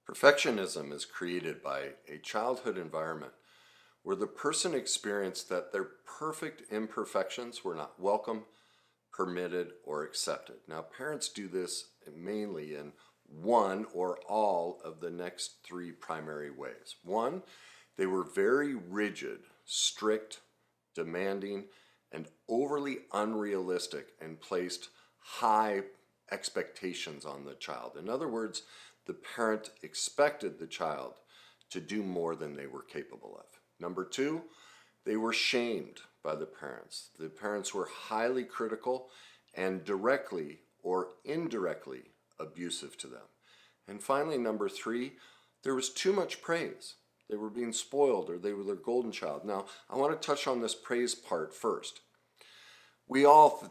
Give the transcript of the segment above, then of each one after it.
Perfectionism is created by a childhood environment where the person experienced that their perfect imperfections were not welcome, permitted, or accepted. Now, parents do this mainly in one or all of the next three primary ways. One, they were very rigid, strict, demanding, and overly unrealistic and placed high expectations on the child. In other words, the parent expected the child to do more than they were capable of. Number two, they were shamed by the parents. The parents were highly critical and directly or indirectly abusive to them. And finally, number three, there was too much praise. They were being spoiled, or they were their golden child. Now, I want to touch on this praise part first. We all,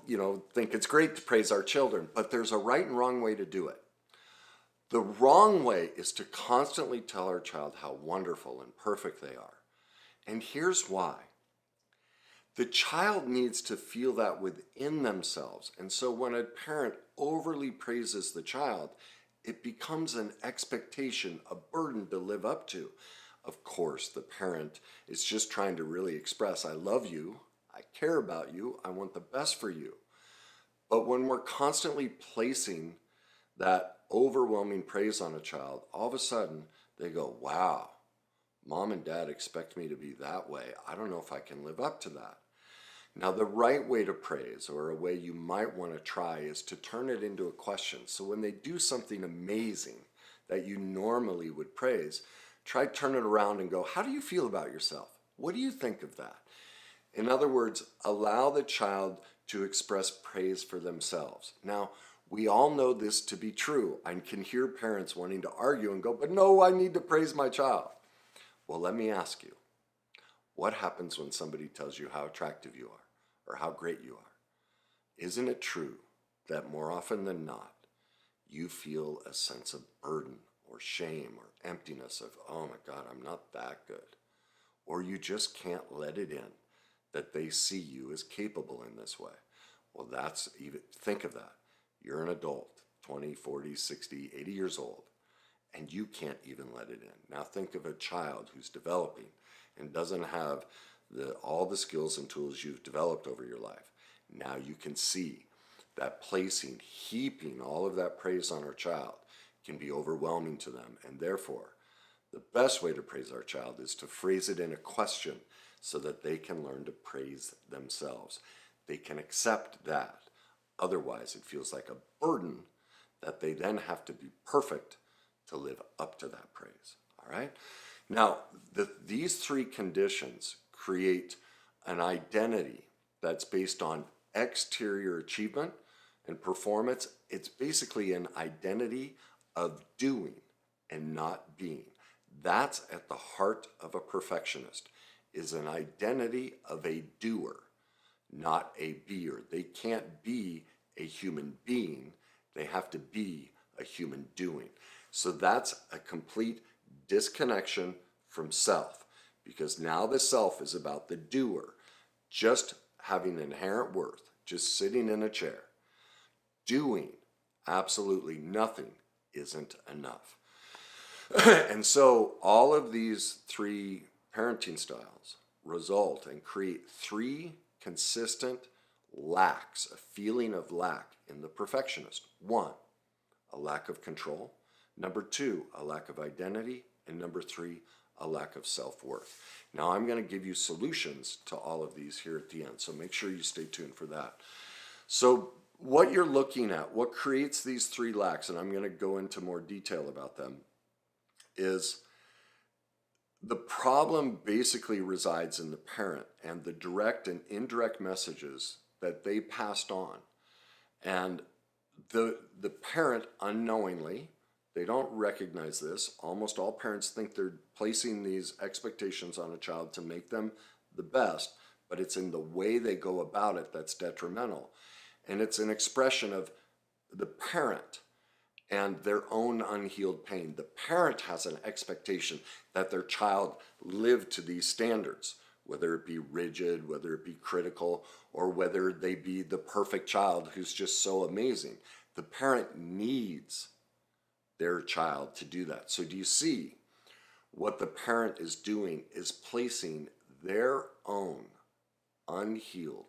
think it's great to praise our children, but there's a right and wrong way to do it. The wrong way is to constantly tell our child how wonderful and perfect they are. And here's why. The child needs to feel that within themselves. And so when a parent overly praises the child, it becomes an expectation, a burden to live up to. Of course, the parent is just trying to really express, I love you, I care about you, I want the best for you. But when we're constantly placing that overwhelming praise on a child, all of a sudden they go, wow, mom and dad expect me to be that way. I don't know if I can live up to that. Now, the right way to praise, or a way you might want to try, is to turn it into a question. So when they do something amazing that you normally would praise, try turn it around and go, how do you feel about yourself? What do you think of that? In other words, allow the child to express praise for themselves. Now, we all know this to be true. I can hear parents wanting to argue and go, but no, I need to praise my child. Well, let me ask you, what happens when somebody tells you how attractive you are or how great you are? Isn't it true that more often than not, you feel a sense of burden or shame or emptiness of, oh my God, I'm not that good. Or you just can't let it in that they see you as capable in this way. Well, think of that. You're an adult, 20, 40, 60, 80 years old, and you can't even let it in. Now think of a child who's developing and doesn't have all the skills and tools you've developed over your life. Now you can see that heaping all of that praise on our child can be overwhelming to them, and therefore, the best way to praise our child is to phrase it in a question so that they can learn to praise themselves. They can accept that. Otherwise, it feels like a burden that they then have to be perfect to live up to that praise. All right? Now, these three conditions create an identity that's based on exterior achievement and performance. It's basically an identity of doing and not being. That's at the heart of a perfectionist, is an identity of a doer, not a beer. They can't be a human being. They have to be a human doing. So that's a complete disconnection from self, because now the self is about the doer, just having inherent worth, just sitting in a chair. Doing absolutely nothing isn't enough. And so all of these three parenting styles result and create three consistent lacks, a feeling of lack in the perfectionist. One, a lack of control. Number two, a lack of identity. And number three, a lack of self-worth. Now I'm going to give you solutions to all of these here at the end, so make sure you stay tuned for that. So what you're looking at, what creates these three lacks, and I'm going to go into more detail about them, is the problem basically resides in the parent and the direct and indirect messages that they passed on. And the parent unknowingly, they don't recognize this. Almost all parents think they're placing these expectations on a child to make them the best, but it's in the way they go about it that's detrimental. And it's an expression of the parent and their own unhealed pain. The parent has an expectation that their child live to these standards, whether it be rigid, whether it be critical, or whether they be the perfect child who's just so amazing. The parent needs their child to do that. So do you see what the parent is doing is placing their own unhealed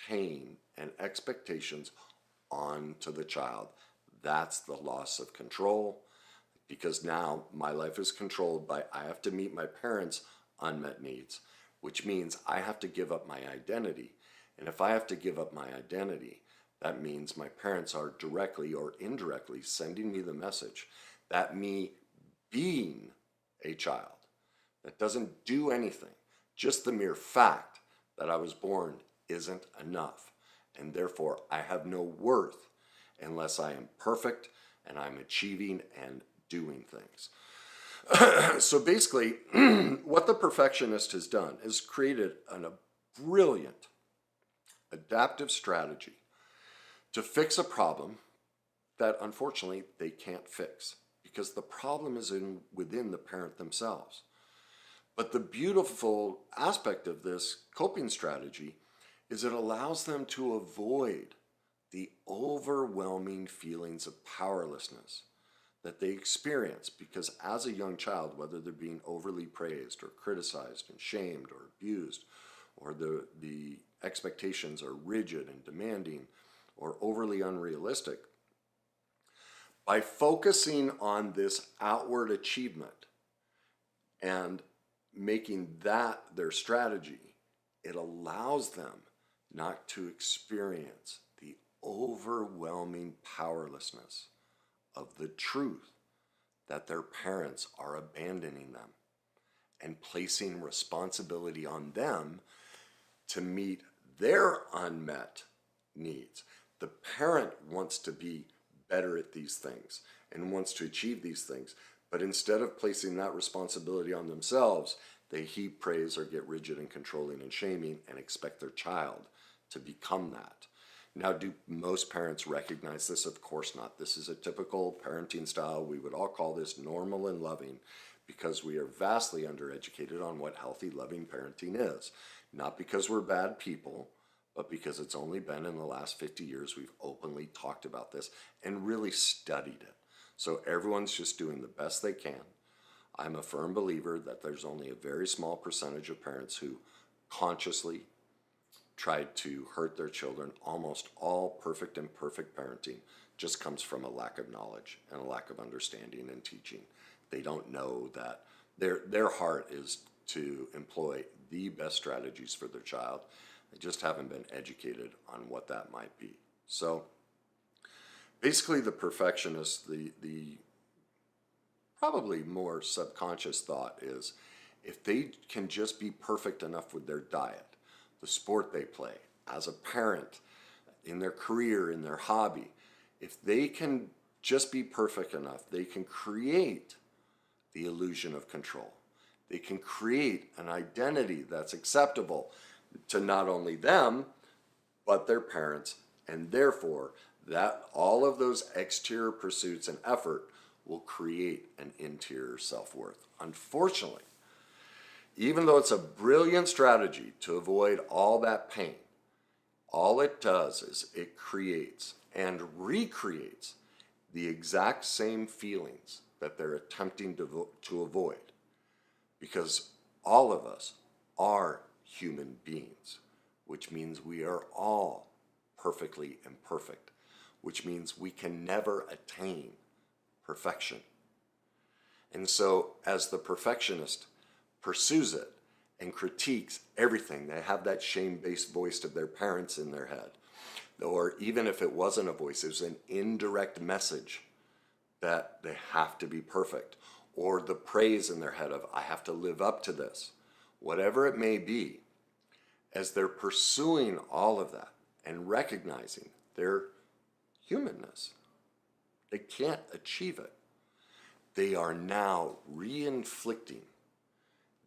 pain and expectations onto the child? That's the loss of control, because now my life is controlled by I have to meet my parents' unmet needs, which means I have to give up my identity. And if I have to give up my identity, that means my parents are directly or indirectly sending me the message that me being a child that doesn't do anything, just the mere fact that I was born isn't enough. And therefore, I have no worth unless I am perfect and I'm achieving and doing things. So basically, what the perfectionist has done is created a brilliant adaptive strategy to fix a problem that unfortunately they can't fix, because the problem is within the parent themselves. But the beautiful aspect of this coping strategy is it allows them to avoid the overwhelming feelings of powerlessness that they experience, because as a young child, whether they're being overly praised or criticized and shamed or abused, or the expectations are rigid and demanding or overly unrealistic, by focusing on this outward achievement and making that their strategy, it allows them not to experience the overwhelming powerlessness of the truth that their parents are abandoning them and placing responsibility on them to meet their unmet needs. The parent wants to be better at these things and wants to achieve these things, but instead of placing that responsibility on themselves, they heap praise or get rigid and controlling and shaming and expect their child to become that. Now, do most parents recognize this? Of course not. This is a typical parenting style. We would all call this normal and loving, because we are vastly undereducated on what healthy, loving parenting is. Not because we're bad people, but because it's only been in the last 50 years we've openly talked about this and really studied it. So everyone's just doing the best they can. I'm a firm believer that there's only a very small percentage of parents who consciously tried to hurt their children. Almost all perfect and perfect parenting just comes from a lack of knowledge and a lack of understanding and teaching. They don't know that their heart is to employ the best strategies for their child. They just haven't been educated on what that might be. So basically, the perfectionist, the probably more subconscious thought is, if they can just be perfect enough with their diet, the sport they play, as a parent, in their career, in their hobby, if they can just be perfect enough, they can create the illusion of control. They can create an identity that's acceptable to not only them, but their parents, and therefore that all of those exterior pursuits and effort will create an interior self-worth. Unfortunately, even though it's a brilliant strategy to avoid all that pain, all it does is it creates and recreates the exact same feelings that they're attempting to avoid. Because all of us are human beings, which means we are all perfectly imperfect, which means we can never attain perfection. And so as the perfectionist pursues it and critiques everything, they have that shame-based voice of their parents in their head. Or even if it wasn't a voice, it was an indirect message that they have to be perfect. Or the praise in their head of, I have to live up to this. Whatever it may be, as they're pursuing all of that and recognizing their humanness, they can't achieve it. They are now re-inflicting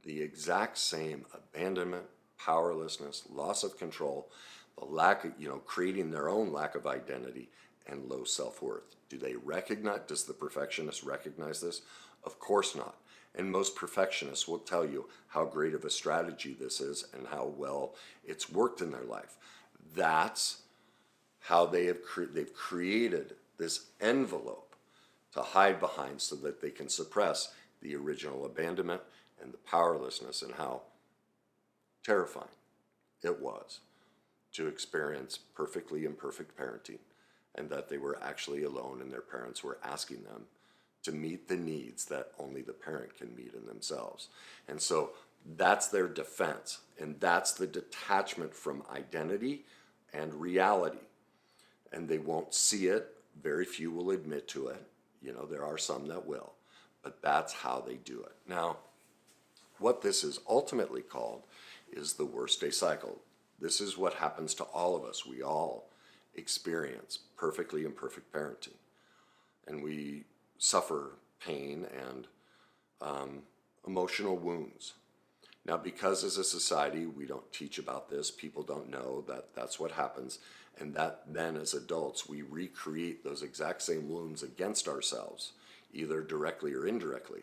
the exact same abandonment, powerlessness, loss of control, the lack of, creating their own lack of identity and low self-worth. Do they recognize, does the perfectionist recognize this? Of course not. And most perfectionists will tell you how great of a strategy this is and how well it's worked in their life. That's how they've created this envelope to hide behind so that they can suppress the original abandonment and the powerlessness, and how terrifying it was to experience perfectly imperfect parenting, and that they were actually alone and their parents were asking them to meet the needs that only the parent can meet in themselves. And so that's their defense, and that's the detachment from identity and reality. And they won't see it. Very few will admit to it. You know, there are some that will, but that's how they do it. Now, what this is ultimately called is the worst day cycle. This is what happens to all of us. We all experience perfectly imperfect parenting, and we suffer pain and emotional wounds. Now, because as a society we don't teach about this, people don't know that that's what happens, and that then as adults we recreate those exact same wounds against ourselves, either directly or indirectly,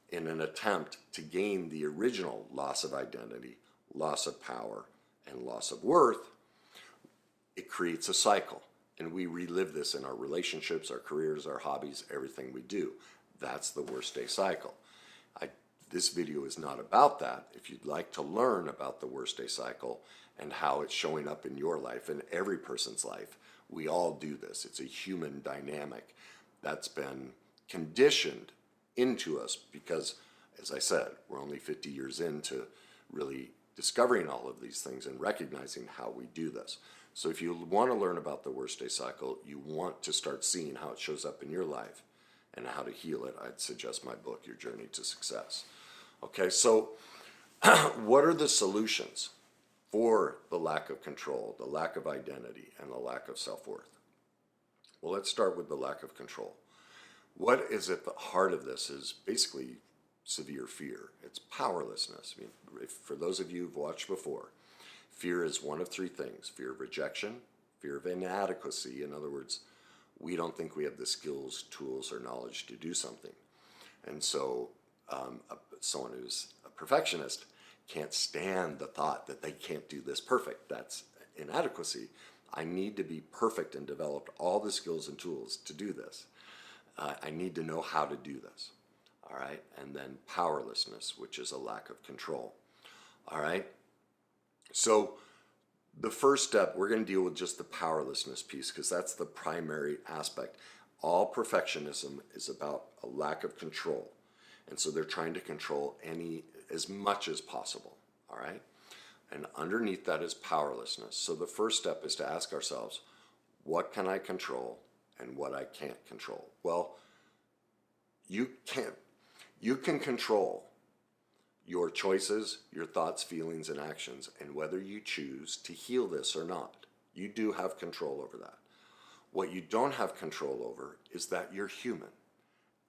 in an attempt to gain the original loss of identity, loss of power, and loss of worth. It creates a cycle, and we relive this in our relationships, our careers, our hobbies, everything we do. That's the worst day cycle. This video is not about that. If you'd like to learn about the worst day cycle and how it's showing up in your life and every person's life, we all do this. It's a human dynamic that's been conditioned into us because, as I said, we're only 50 years into really discovering all of these things and recognizing how we do this. So if you want to learn about the worst day cycle, you want to start seeing how it shows up in your life and how to heal it, I'd suggest my book, Your Journey to Success. Okay, so what are the solutions for the lack of control, the lack of identity, and the lack of self-worth? Well, let's start with the lack of control. What is at the heart of this is basically severe fear. It's powerlessness. I mean, for those of you who've watched before, fear is one of three things: fear of rejection, fear of inadequacy. In other words, we don't think we have the skills, tools, or knowledge to do something. And so someone who's a perfectionist can't stand the thought that they can't do this perfect. That's inadequacy. I need to be perfect and develop all the skills and tools to do this. I need to know how to do this. All right. And then powerlessness, which is a lack of control. All right. So the first step, we're going to deal with just the powerlessness piece because that's the primary aspect. All perfectionism is about a lack of control. And so they're trying to control as much as possible, all right? And underneath that is powerlessness. So the first step is to ask ourselves, what can I control and what I can't control? Well, you can control your choices, your thoughts, feelings, and actions, and whether you choose to heal this or not. You do have control over that. What you don't have control over is that you're human,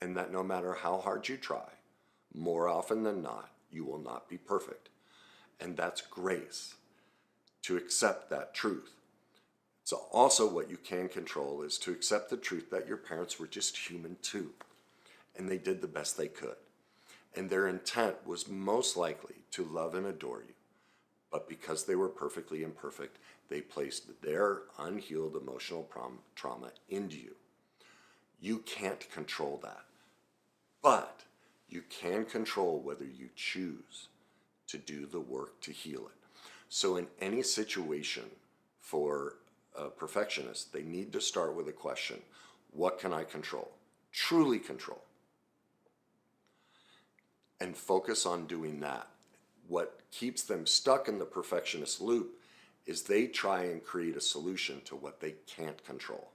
and that no matter how hard you try, more often than not, you will not be perfect. And that's grace, to accept that truth. So also what you can control is to accept the truth that your parents were just human too, and they did the best they could. And their intent was most likely to love and adore you, but because they were perfectly imperfect, they placed their unhealed emotional trauma into you. You can't control that. But you can control whether you choose to do the work to heal it. So in any situation for a perfectionist, they need to start with a question: what can I control? Truly control. And focus on doing that. What keeps them stuck in the perfectionist loop is they try and create a solution to what they can't control.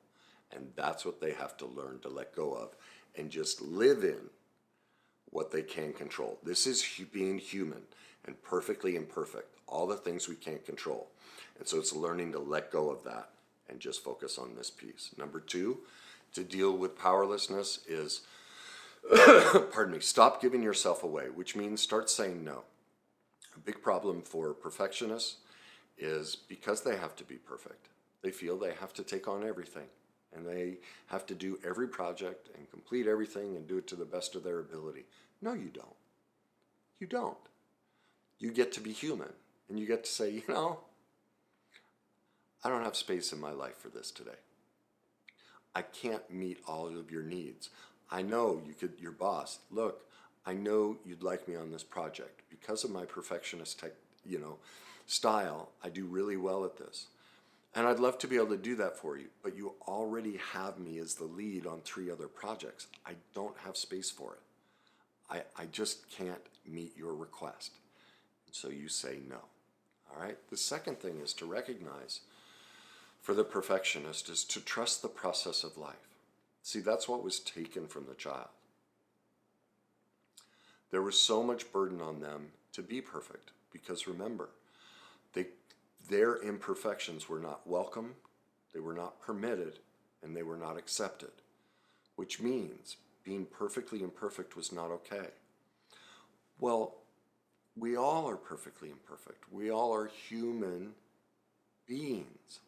And that's what they have to learn to let go of and just live in what they can control. This is being human and perfectly imperfect, all the things we can't control. And so it's learning to let go of that and just focus on this piece. Number two, to deal with powerlessness is, pardon me, stop giving yourself away, which means start saying no. A big problem for perfectionists is because they have to be perfect. They feel they have to take on everything, and they have to do every project and complete everything and do it to the best of their ability. No, you don't. You don't. You get to be human, and you get to say, I don't have space in my life for this today. I can't meet all of your needs. I know your boss, look, I know you'd like me on this project. Because of my perfectionist style, I do really well at this. And I'd love to be able to do that for you, but you already have me as the lead on 3 other projects. I don't have space for it. I just can't meet your request. And so you say no. All right? The second thing is to recognize, for the perfectionist, is to trust the process of life. See, that's what was taken from the child. There was so much burden on them to be perfect, because remember, their imperfections were not welcome, they were not permitted, and they were not accepted, which means being perfectly imperfect was not okay. Well, we all are perfectly imperfect. We all are human beings.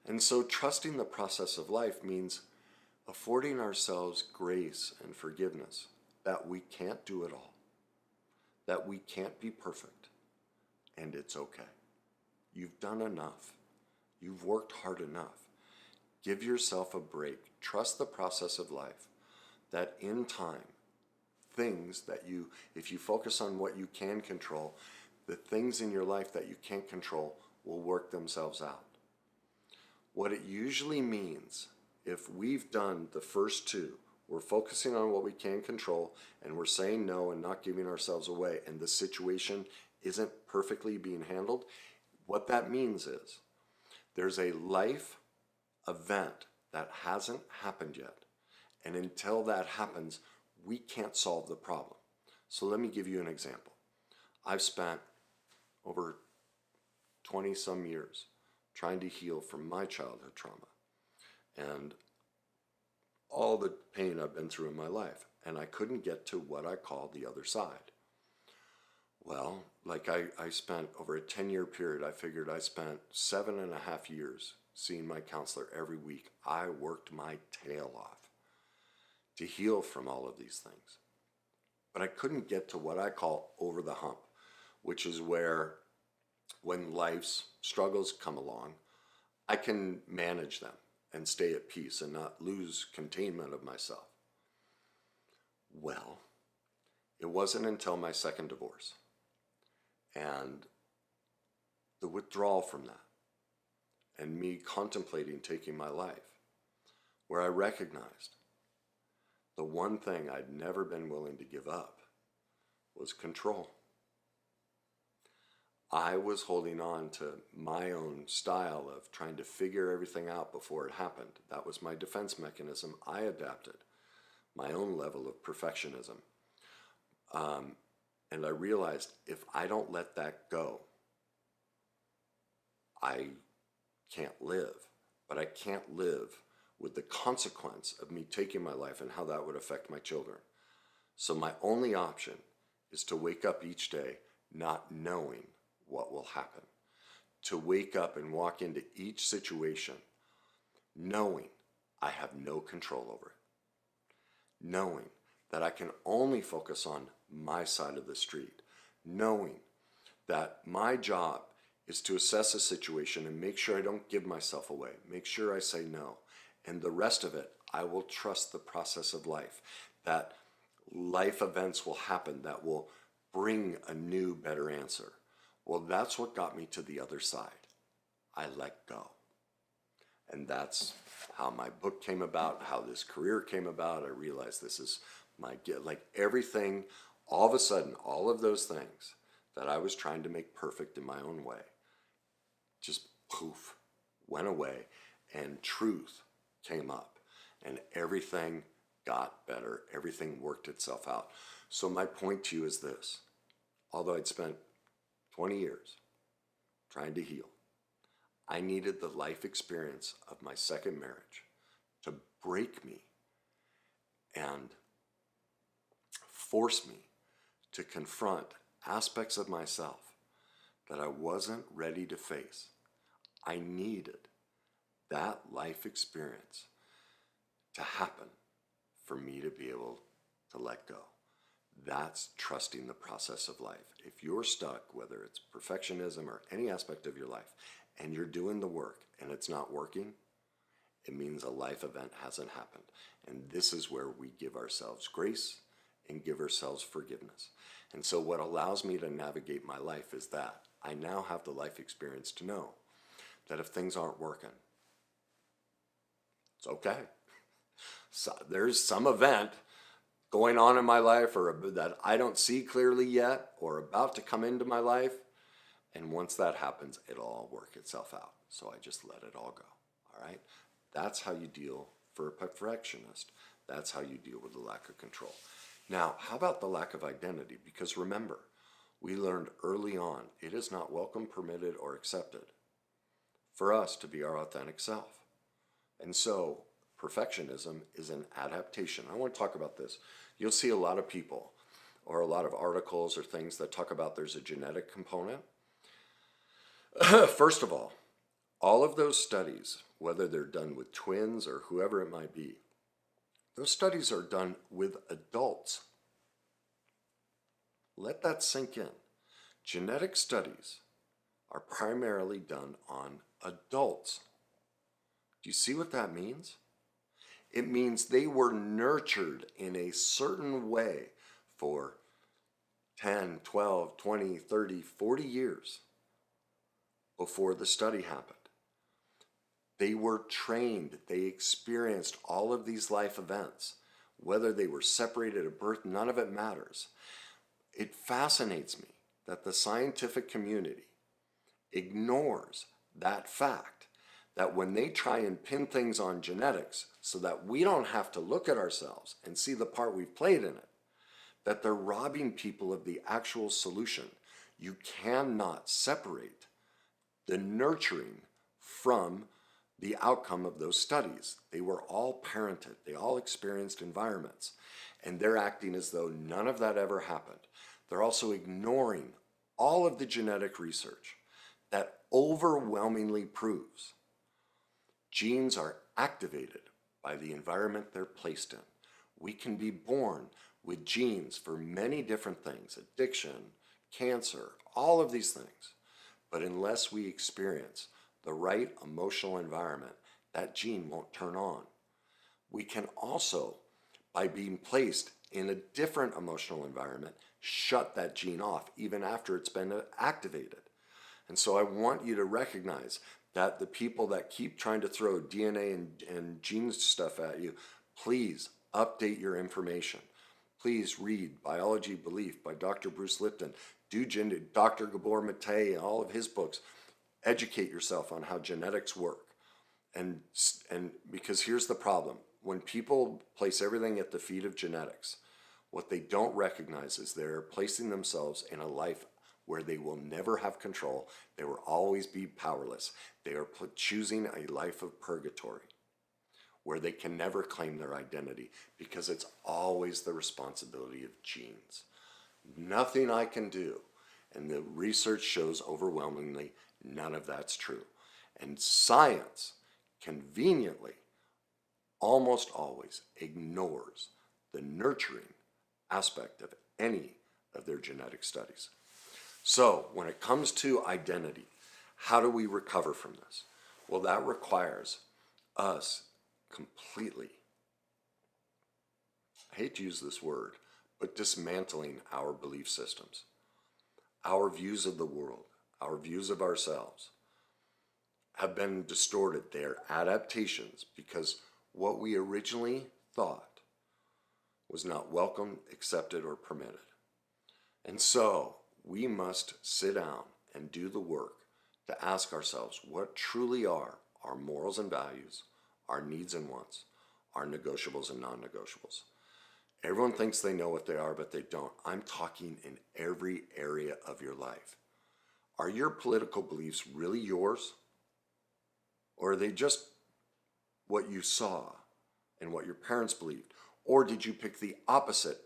And so trusting the process of life means affording ourselves grace and forgiveness that we can't do it all, that we can't be perfect, and it's okay. You've done enough. You've worked hard enough. Give yourself a break. Trust the process of life, that in time, things that if you focus on what you can control, the things in your life that you can't control will work themselves out. What it usually means, if we've done the first 2, we're focusing on what we can control, and we're saying no and not giving ourselves away, and the situation isn't perfectly being handled, what that means is there's a life event that hasn't happened yet. And until that happens, we can't solve the problem. So let me give you an example. I've spent over 20 some years trying to heal from my childhood trauma and all the pain I've been through in my life. And I couldn't get to what I call the other side. Well, like I spent over a 10-year period, I figured I spent 7.5 years seeing my counselor every week. I worked my tail off to heal from all of these things. But I couldn't get to what I call over the hump, which is where when life's struggles come along, I can manage them and stay at peace and not lose containment of myself. Well, it wasn't until my second divorce and the withdrawal from that and me contemplating taking my life where I recognized the one thing I'd never been willing to give up was control. I was holding on to my own style of trying to figure everything out before it happened. That was my defense mechanism. I adapted my own level of perfectionism. And I realized if I don't let that go, I can't live. But I can't live with the consequence of me taking my life and how that would affect my children. So my only option is to wake up each day not knowing what will happen. To wake up and walk into each situation knowing I have no control over it. Knowing that I can only focus on my side of the street. Knowing that my job is to assess a situation and make sure I don't give myself away. Make sure I say no. And the rest of it, I will trust the process of life. That life events will happen that will bring a new, better answer. Well, that's what got me to the other side. I let go. And that's how my book came about, how this career came about. I realized this is my gift. Like everything, all of a sudden, all of those things that I was trying to make perfect in my own way, just poof, went away, and truth came up. And everything got better. Everything worked itself out. So my point to you is this. Although I'd spent 20 years trying to heal, I needed the life experience of my second marriage to break me and force me to confront aspects of myself that I wasn't ready to face. I needed that life experience to happen for me to be able to let go. That's trusting the process of life. If you're stuck, whether it's perfectionism or any aspect of your life, and you're doing the work and it's not working, It means a life event hasn't happened. And this is where we give ourselves grace and give ourselves forgiveness. And so what allows me to navigate my life is that I now have the life experience to know that if things aren't working, it's okay. So there's some event going on in my life or that I don't see clearly yet or about to come into my life. And once that happens, it'll all work itself out. So I just let it all go. All right? That's how you deal for a perfectionist. That's how you deal with the lack of control. Now, how about the lack of identity? Because remember, we learned early on, it is not welcome, permitted, or accepted for us to be our authentic self. And so perfectionism is an adaptation. I want to talk about this. You'll see a lot of people or a lot of articles or things that talk about there's a genetic component. First of all of those studies, whether they're done with twins or whoever it might be, those studies are done with adults. Let that sink in. Genetic studies are primarily done on adults. Do you see what that means? It means they were nurtured in a certain way for 10, 12, 20, 30, 40 years before the study happened. They were trained, they experienced all of these life events. Whether they were separated at birth, none of it matters. It fascinates me that the scientific community ignores that fact that when they try and pin things on genetics so that we don't have to look at ourselves and see the part we've played in it, that they're robbing people of the actual solution. You cannot separate the nurturing from the outcome of those studies. They were all parented. They all experienced environments. And they're acting as though none of that ever happened. They're also ignoring all of the genetic research that overwhelmingly proves genes are activated by the environment they're placed in. We can be born with genes for many different things, addiction, cancer, all of these things. But unless we experience the right emotional environment, that gene won't turn on. We can also, by being placed in a different emotional environment, shut that gene off even after it's been activated. And so I want you to recognize that the people that keep trying to throw DNA and gene stuff at you, please update your information. Please read Biology Belief by Dr. Bruce Lipton. Do Dr. Gabor Mate, all of his books. Educate yourself on how genetics work. And because here's the problem. When people place everything at the feet of genetics, what they don't recognize is they're placing themselves in a life where they will never have control. They will always be powerless. They are choosing a life of purgatory where they can never claim their identity because it's always the responsibility of genes. Nothing I can do. And the research shows overwhelmingly none of that's true. And science conveniently, almost always ignores the nurturing aspect of any of their genetic studies. So when it comes to identity, how do we recover from this? Well, that requires us completely, I hate to use this word, but dismantling our belief systems, our views of the world, our views of ourselves have been distorted. They're adaptations because what we originally thought was not welcome, accepted, or permitted. And so we must sit down and do the work to ask ourselves what truly are our morals and values, our needs and wants, our negotiables and non-negotiables. Everyone thinks they know what they are, but they don't. I'm talking in every area of your life. Are your political beliefs really yours? Or are they just what you saw and what your parents believed? Or did you pick the opposite,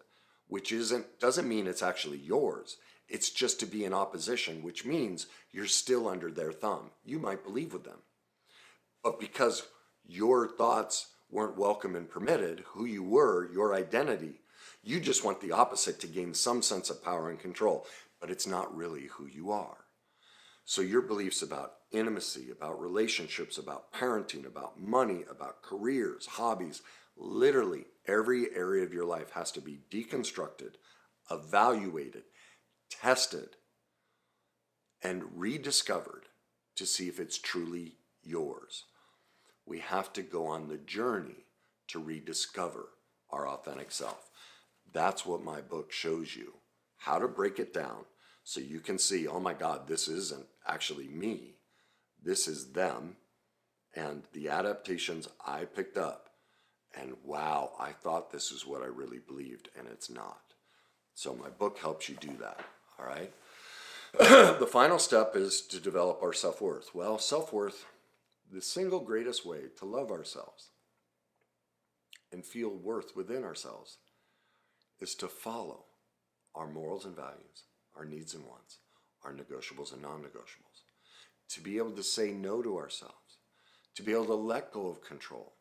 which doesn't mean it's actually yours. It's just to be in opposition, which means you're still under their thumb. You might believe with them. But because your thoughts weren't welcome and permitted, who you were, your identity, you just want the opposite to gain some sense of power and control. But it's not really who you are. So your beliefs about intimacy, about relationships, about parenting, about money, about careers, hobbies, literally every area of your life has to be deconstructed, evaluated, tested, and rediscovered to see if it's truly yours. We have to go on the journey to rediscover our authentic self. That's what my book shows you, how to break it down so you can see, oh my God, this isn't actually me. This is them and the adaptations I picked up. And wow, I thought this is what I really believed, and it's not. So my book helps you do that, all right? The final step is to develop our self-worth. Well, self-worth, the single greatest way to love ourselves and feel worth within ourselves is to follow our morals and values, our needs and wants, our negotiables and non-negotiables, to be able to say no to ourselves, to be able to let go of control,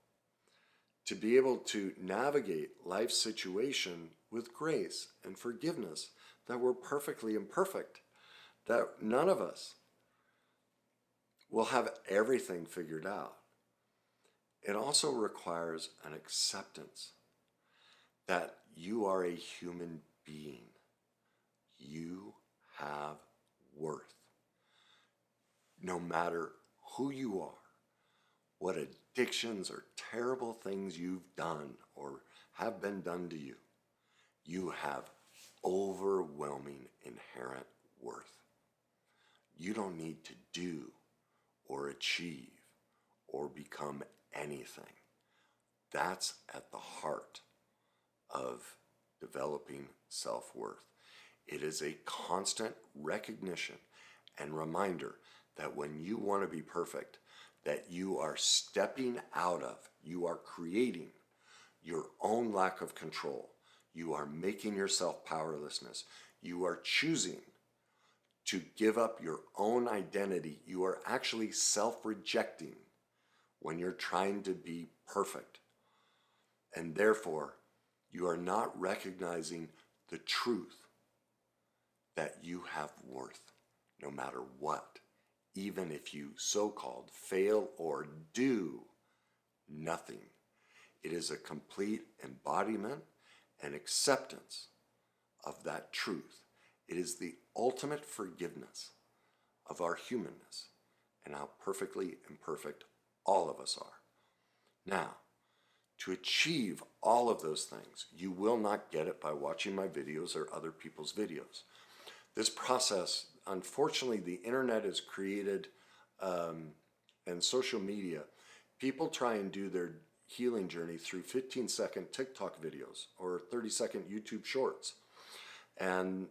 to be able to navigate life's situation with grace and forgiveness, that we're perfectly imperfect, that none of us will have everything figured out. It also requires an acceptance that you are a human being. You have worth. No matter who you are, what addictions or terrible things you've done or have been done to you, you have overwhelming inherent worth. You don't need to do or achieve or become anything. That's at the heart of developing self-worth. It is a constant recognition and reminder that when you want to be perfect, that you are stepping out of, you are creating your own lack of control. You are making yourself powerlessness. You are choosing to give up your own identity. You are actually self-rejecting when you're trying to be perfect. And therefore, you are not recognizing the truth that you have worth no matter what, even if you so-called fail or do nothing. It is a complete embodiment and acceptance of that truth. It is the ultimate forgiveness of our humanness and how perfectly imperfect all of us are. Now, to achieve all of those things, you will not get it by watching my videos or other people's videos. This process, unfortunately, the internet has created, and social media, people try and do their healing journey through 15-second TikTok videos or 30-second YouTube shorts and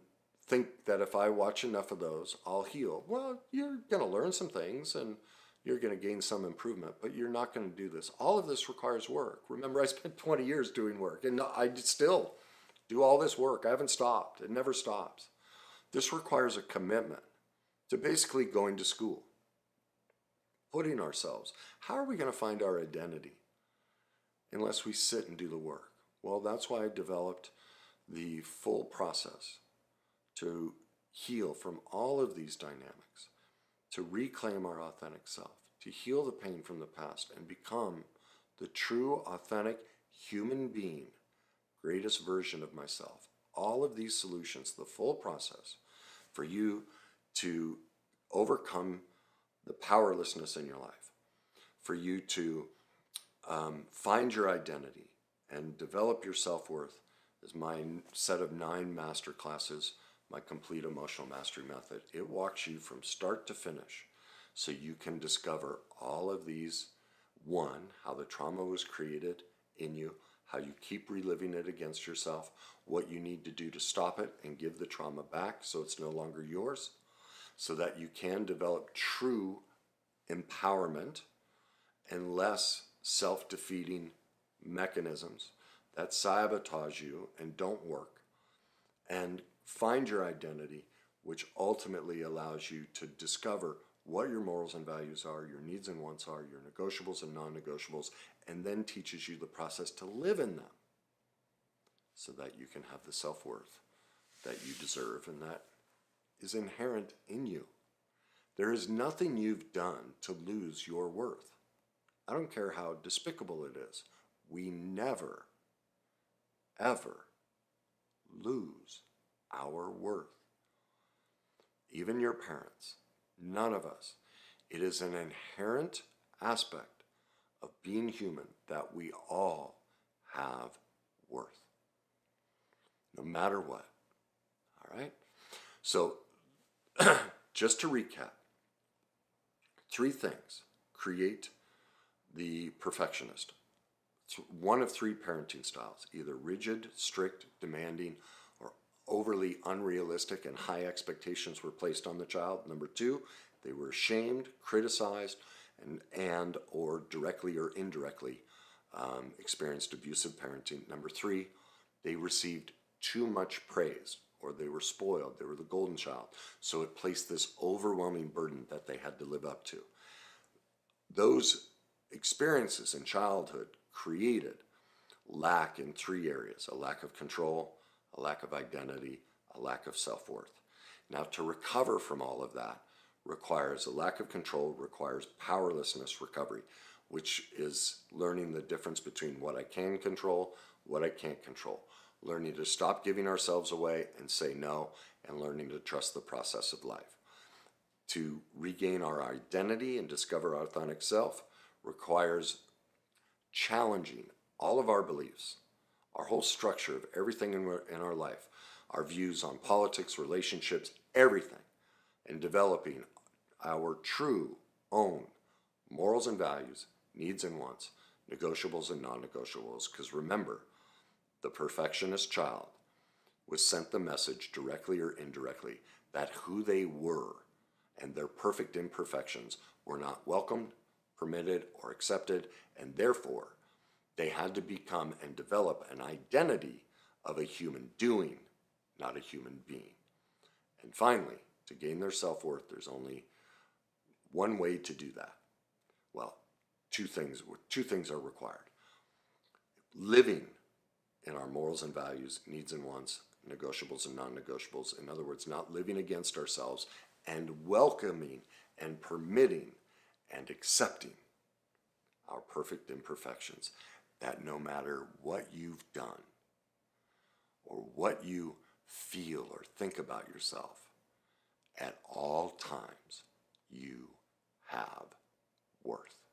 think that if I watch enough of those, I'll heal. Well, you're going to learn some things and you're going to gain some improvement, but you're not going to do this. All of this requires work. Remember, I spent 20 years doing work, and I still do all this work. I haven't stopped. It never stops. This requires a commitment to basically going to school, putting ourselves. How are we going to find our identity unless we sit and do the work? Well, that's why I developed the full process to heal from all of these dynamics, to reclaim our authentic self, to heal the pain from the past and become the true, authentic human being, greatest version of myself. All of these solutions, the full process for you to overcome the powerlessness in your life, for you to find your identity and develop your self-worth, is my set of 9 masterclasses, my complete emotional mastery method. It walks you from start to finish so you can discover all of these. One, how the trauma was created in you, how you keep reliving it against yourself, what you need to do to stop it and give the trauma back so it's no longer yours, so that you can develop true empowerment and less self-defeating mechanisms that sabotage you and don't work, and find your identity, which ultimately allows you to discover what your morals and values are, your needs and wants are, your negotiables and non-negotiables, and then teaches you the process to live in them so that you can have the self-worth that you deserve and that is inherent in you. There is nothing you've done to lose your worth. I don't care how despicable it is. We never, ever lose our worth. Even your parents, none of us. It is an inherent aspect of being human that we all have worth, no matter what. All right? So, just to recap, 3 things create the perfectionist. It's one of 3 parenting styles, either rigid, strict, demanding, or overly unrealistic and high expectations were placed on the child. Number 2, they were ashamed, criticized, and or directly or indirectly experienced abusive parenting. Number 3, they received too much praise, or they were spoiled, they were the golden child. So it placed this overwhelming burden that they had to live up to. Those experiences in childhood created lack in 3 areas: a lack of control, a lack of identity, a lack of self-worth. Now, to recover from all of that requires a lack of control, requires powerlessness recovery, which is learning the difference between what I can control, what I can't control. Learning to stop giving ourselves away and say no, and learning to trust the process of life. To regain our identity and discover our authentic self requires challenging all of our beliefs, our whole structure of everything in our life, our views on politics, relationships, everything, and developing our true own morals and values, needs and wants, negotiables and non-negotiables. Because remember, the perfectionist child was sent the message directly or indirectly that who they were and their perfect imperfections were not welcomed, permitted, or accepted, and therefore they had to become and develop an identity of a human doing, not a human being. And finally, to gain their self-worth, there's only one way to do that. Well, two things are required. Living in our morals and values, needs and wants, negotiables and non-negotiables. In other words, not living against ourselves, and welcoming and permitting and accepting our perfect imperfections. That no matter what you've done or what you feel or think about yourself, at all times you have worth.